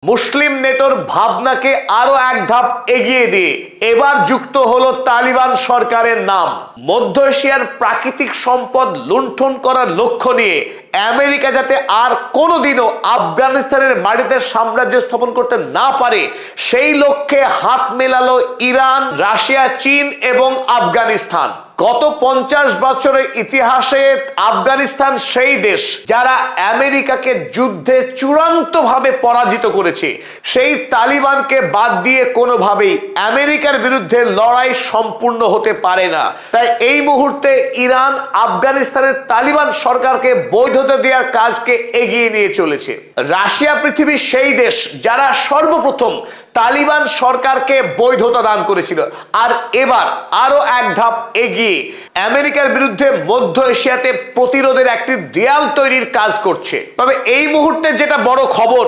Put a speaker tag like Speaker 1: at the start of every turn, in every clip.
Speaker 1: মুসলিম নেটোর ভাবনাকে আরো এক ধাপ এগিয়ে দিয়ে এবার যুক্ত হলো তালিবান সরকারের নাম। মধ্য এশিয়ার প্রাকৃতিক সম্পদ লুণ্ঠন করার লক্ষ্য নিয়ে আমেরিকা যাতে আর কোনোদিনও আফগানিস্তানের মাটিতে সাম্রাজ্য স্থাপন করতে না পারে সেই লক্ষ্যে হাত মেলালো ইরান, রাশিয়া, চীন এবং আফগানিস্তান। গত 50 বছরের ইতিহাসে আফগানিস্তান সেই দেশ যারা আমেরিকাকে যুদ্ধে চূড়ান্তভাবে পরাজিত করেছে। সেই তালিবানকে বাদ দিয়ে কোনোভাবেই আমেরিকার বিরুদ্ধে লড়াই সম্পূর্ণ হতে পারে না। তাই এই মুহূর্তে ইরান আফগানিস্তানের তালিবান সরকারকে বৈধতা দেওয়ার কাজকে এগিয়ে নিয়ে চলেছে। রাশিয়া পৃথিবীর সেই দেশ যারা সর্বপ্রথম তালিবান সরকারকে বৈধতা দান করেছিল, আর এবার আরো এক ধাপ এগিয়ে আমেরিকার বিরুদ্ধে মধ্য এশিয়াতে প্রতিরোধের একটি দেয়াল তৈরির কাজ করছে। তবে এই মুহূর্তে যেটা বড় খবর,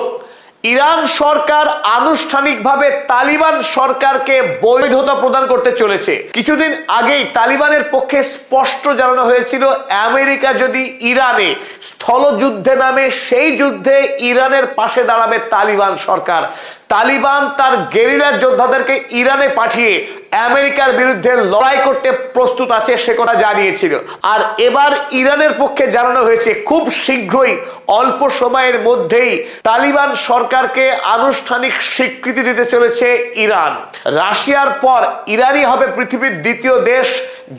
Speaker 1: ইরান সরকার আনুষ্ঠানিকভাবে তালিবান সরকারকে বৈধতা প্রদান করতে চলেছে। কিছুদিন আগেই তালিবানের পক্ষে স্পষ্ট জানানো হয়েছিল আমেরিকা যদি ইরানে স্থলযুদ্ধে নামে সেই যুদ্ধে ইরানের পাশে দাঁড়াবে তালিবান সরকার। তালিবান তার গেরিলা যোদ্ধাদেরকে ইরানে পাঠিয়ে আমেরিকার বিরুদ্ধে লড়াই করতে প্রস্তুত আছে সে কথা জানিয়েছিল। আর এবার ইরানের পক্ষে জানানো হয়েছে খুব শীঘ্রই অল্প সময়ের মধ্যেই তালিবান সরকারকে আনুষ্ঠানিক স্বীকৃতি দিতে চলেছে ইরান। রাশিয়ার পর ইরানই হবে পৃথিবীর দ্বিতীয় দেশ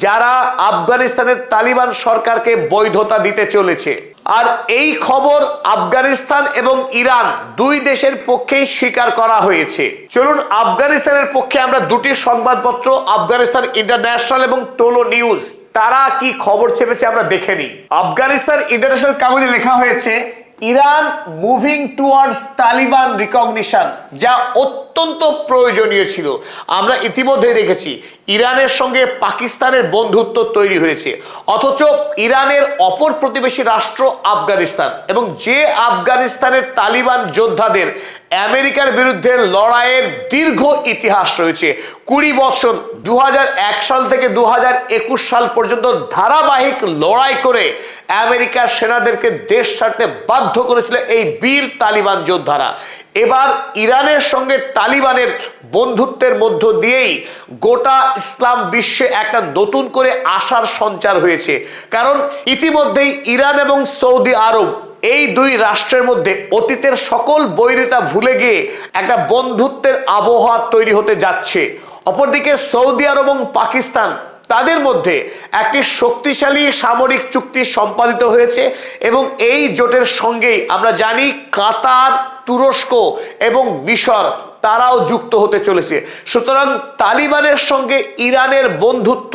Speaker 1: যারা আফগানিস্তানের তালিবান সরকারকে বৈধতা দিতে চলেছে। আর এই খবর আফগানিস্তান এবং ইরান দুই দেশের পক্ষেই স্বীকার করা হয়েছে। চলুন আফগানিস্তানের পক্ষে আমরা দুটি সংবাদপত্র, আফগানিস্তান ইন্টারন্যাশনাল এবং টোলো নিউজ, তারা কি খবর ছেপেছে আমরা দেখে নিই। আফগানিস্তান ইন্টারন্যাশনাল কাগজে লেখা হয়েছে Iran moving towards Taliban recognition, যা অত্যন্ত প্রয়োজনীয় ছিল। আমরা ইতিমধ্যে দেখেছি ইরানের সঙ্গে পাকিস্তানের বন্ধুত্ব তৈরি হয়েছে, অথচ ইরানের অপর প্রতিবেশী রাষ্ট্র আফগানিস্তান, এবং যে আফগানিস্তানের তালিবান যোদ্ধাদের আমেরিকার বিরুদ্ধে লড়াইয়ের দীর্ঘ ইতিহাস রয়েছে। 20 বছর 2001 সাল থেকে 2021 সাল পর্যন্ত ধারাবাহিক লড়াই করে আমেরিকার সেনাদেরকে দেশ ছাড়তে বাধ্য করেছিল এই বীর তালিবান যোদ্ধারা। এবার ইরানের সঙ্গে তালিবানের বন্ধুত্বের মধ্য দিয়েই গোটা ইসলাম বিশ্বে একটা নতুন করে আশার সঞ্চার হয়েছে। কারণ ইতিমধ্যেই ইরান এবং সৌদি আরব এই দুই রাষ্ট্রের মধ্যে অতীতের সকল বৈরিতা ভুলে গিয়ে একটা বন্ধুত্বের আবহাওয়া তৈরি হতে যাচ্ছে। অপরদিকে সৌদি আরব এবং পাকিস্তান, তাদের মধ্যে একটি শক্তিশালী সামরিক চুক্তি সম্পাদিত হয়েছে এবং এই জোটের সঙ্গেই আমরা জানি কাতার, তুরস্ক এবং মিশর তারাও যুক্ত হতে চলেছে। সুতরাং তালিবানের সঙ্গে ইরানের বন্ধুত্ব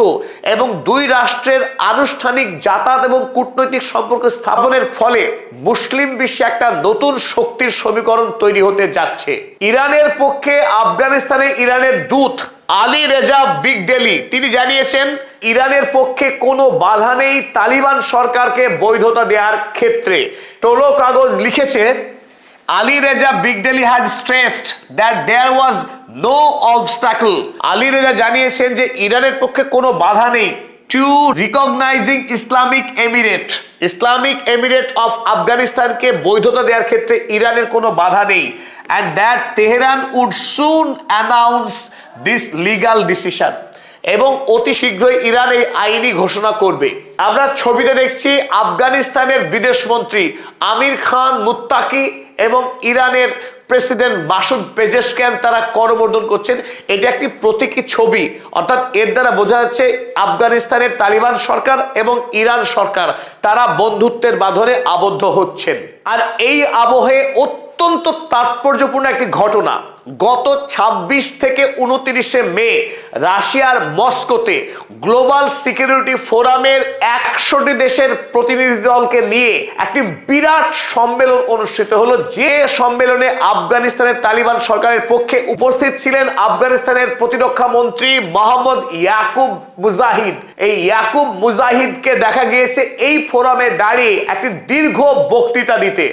Speaker 1: এবং দুই রাষ্ট্রের আনুষ্ঠানিক যাতায়াত এবং কূটনৈতিক সম্পর্ক স্থাপনের ফলে মুসলিম বিশ্বে একটা নতুন শক্তির সমীকরণ তৈরি হতে যাচ্ছে। ইরানের পক্ষে আফগানিস্তানে ইরানের দূত আলী রেজা বিগডেলি তিনি জানিয়েছেন ইরানের পক্ষে কোনো বাধা নেই তালিবান সরকারকে বৈধতা দেওয়ার ক্ষেত্রে। টোলো কাগজ লিখেছে Ali Reza Bigdeli had stressed that there was no obstacle. Ali Reza জানিয়েছেন যে ইরানের পক্ষে কোনো বাধা নেই to recognising Islamic emirate of আফগানিস্তানকে বৈধতা দেওয়ার ক্ষেত্রে ইরানের কোনো বাধা নেই, and that Tehran would soon announce this legal decision. এবং অতি শীঘ্রই ইরান এই আইনি ঘোষণা করবে। আমরা ছবিতে দেখছি আফগানিস্তানের বিদেশমন্ত্রী আমির খান মুত্তাকি এবং ইরানের প্রেসিডেন্ট মাসুদ পেজেশকিয়ান তারা করমর্দন করছেন। এটা একটি প্রতীকী ছবি, অর্থাৎ এর দ্বারা বোঝা যাচ্ছে আফগানিস্তানের তালিবান সরকার এবং ইরান সরকার তারা বন্ধুত্বের বাঁধনে আবদ্ধ হচ্ছেন। আর এই আবহে অত্যন্ত তাৎপর্যপূর্ণ একটি ঘটনা, গত 26 থেকে 29 মে রাশিয়ার মস্কোতে গ্লোবাল সিকিউরিটি ফোরামের 100টি দেশের প্রতিনিধি দলকে নিয়ে একটি বিরাট সম্মেলন অনুষ্ঠিত হলো। যে সম্মেলনে আফগানিস্তানের তালিবান সরকারের পক্ষে উপস্থিত ছিলেন আফগানিস্তানের প্রতিরক্ষা মন্ত্রী মোহাম্মদ ইয়াকুব মুজাহিদ। এই ইয়াকুব মুজাহিদকে দেখা গিয়েছে এই ফোরামে দাঁড়িয়ে একটি দীর্ঘ বক্তৃতা দিতে,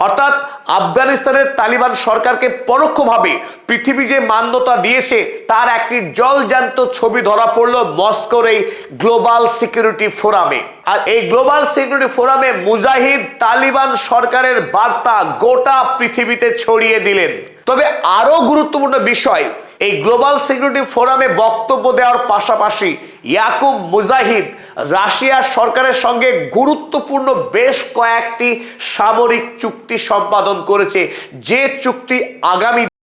Speaker 1: অর্থাৎ আফগানিস্তানের তালিবান সরকারকে পরোক্ষভাবে পৃথিবী যে মান্যতা দিয়েছে তার একটি জলজ্যান্ত ছবি ধরা পড়লো মস্কোর এই গ্লোবাল সিকিউরিটি ফোরামে। আর এই গ্লোবাল সিকিউরিটি ফোরামে মুজাহিদ তালিবান সরকারের বার্তা গোটা পৃথিবীতে ছড়িয়ে দিলেন। তবে আরো গুরুত্বপূর্ণ বিষয়, এই গ্লোবাল সিকিউরিটি ফোরামে বক্তব্য দেওয়ার পাশাপাশি ইয়াকুব মুজাহিদ রাশিয়ার সরকারের সঙ্গে গুরুত্বপূর্ণ বেশ কয়েকটি সামরিক চুক্তি সম্পাদন করেছে, যে চুক্তি আগামী